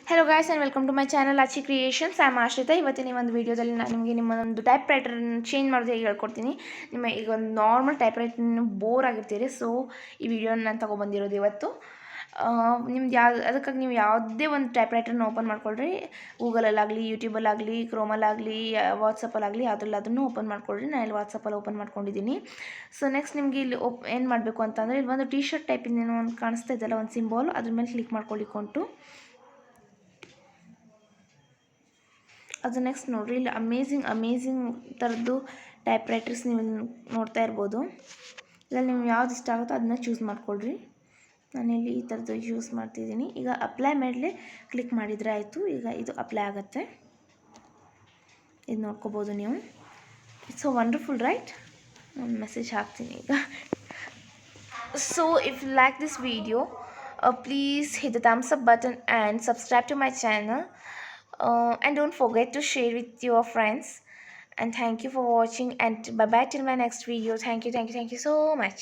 Hello guys and welcome to my channel Aachi creations. I am Ashrita. ಇವತ್ತಿನ ಒಂದು ವೀಡಿಯೋದಲ್ಲಿ ನಾನು ನಿಮಗೆ ನಿಮ್ಮದೊಂದು ಟೈಪ್ ರೈಟರನ್ನು ಚೇಂಜ್ ಮಾಡೋದು ಹೇಗೆ ಹೇಳ್ಕೊಡ್ತೀನಿ. ನಿಮ್ಮ ಈಗ ಒಂದು ನಾರ್ಮಲ್ ಟೈಪ್ ರೈಟರ್ ಬೋರ್ ಆಗಿರ್ತೀರಿ, ಸೊ ಈ ವಿಡಿಯೋನ ನಾನು ತೊಗೊಬಂದಿರೋದು ಇವತ್ತು. ನಿಮ್ದು ಅದಕ್ಕಾಗಿ ನೀವು ಯಾವುದೇ ಒಂದು ಟೈಪ್ ರೈಟರ್ನ ಓಪನ್ ಮಾಡ್ಕೊಳ್ರಿ. ಗೂಗಲಲ್ಲಾಗಲಿ, ಯೂಟ್ಯೂಬಲ್ಲಾಗಲಿ, ಕ್ರೋಮಲ್ಲಾಗಲಿ, ವಾಟ್ಸಪ್ಪಲ್ಲಾಗಲಿ ಯಾವುದ್ರಲ್ಲಾದ್ರೂ ಓಪನ್ ಮಾಡ್ಕೊಳ್ರಿ. ನಾನು ಇಲ್ಲಿ ವಾಟ್ಸಪ್ಪಲ್ಲಿ ಓಪನ್ ಮಾಡ್ಕೊಂಡಿದ್ದೀನಿ. ಸೊ ನೆಕ್ಸ್ಟ್ ನಿಮಗೆ ಇಲ್ಲಿ ಏನು ಮಾಡಬೇಕು ಅಂತಂದರೆ, ಇಲ್ಲಿ ಒಂದು ಟಿ ಶರ್ಟ್ ಟೈಪಿಂದ ಏನೋ ಒಂದು ಕಾಣಿಸ್ತಾ ಇದೆಯಲ್ಲ, ಒಂದು ಸಿಂಬಾಲ್, ಅದ್ರ ಮೇಲೆ ಕ್ಲಿಕ್ ಮಾಡ್ಕೊಳ್ಳಿಕೊಂಡು ಅದು ನೆಕ್ಸ್ಟ್ ನೋಡಿರಿ, ಇಲ್ಲಿ ಅಮೇಝಿಂಗ್ ಥರದ್ದು ಟೈಪ್ ರೈಟರ್ಸ್ ನೀವು ನೋಡ್ತಾ ಇರ್ಬೋದು. ಇದರಲ್ಲಿ ನೀವು ಯಾವ್ದು ಇಷ್ಟ ಆಗುತ್ತೋ ಅದನ್ನ ಚೂಸ್ ಮಾಡ್ಕೊಳ್ರಿ. ನಾನಿಲ್ಲಿ ಈ ಥರದ್ದು ಯೂಸ್ ಮಾಡ್ತಿದ್ದೀನಿ. ಈಗ ಅಪ್ಲೈ ಮೇಲೆ ಕ್ಲಿಕ್ ಮಾಡಿದರೆ ಆಯಿತು. ಈಗ ಇದು ಅಪ್ಲೈ ಆಗುತ್ತೆ, ಇದು ನೋಡ್ಕೋಬೋದು ನೀವು. It's so wonderful, right? ನಾನು ಮೆಸೇಜ್ ಹಾಕ್ತೀನಿ ಈಗ. So if you like this video, please hit the thumbs up button and subscribe to my channel, and don't forget to share with your friends. And thank you for watching, and bye bye till my next video. Thank you so much.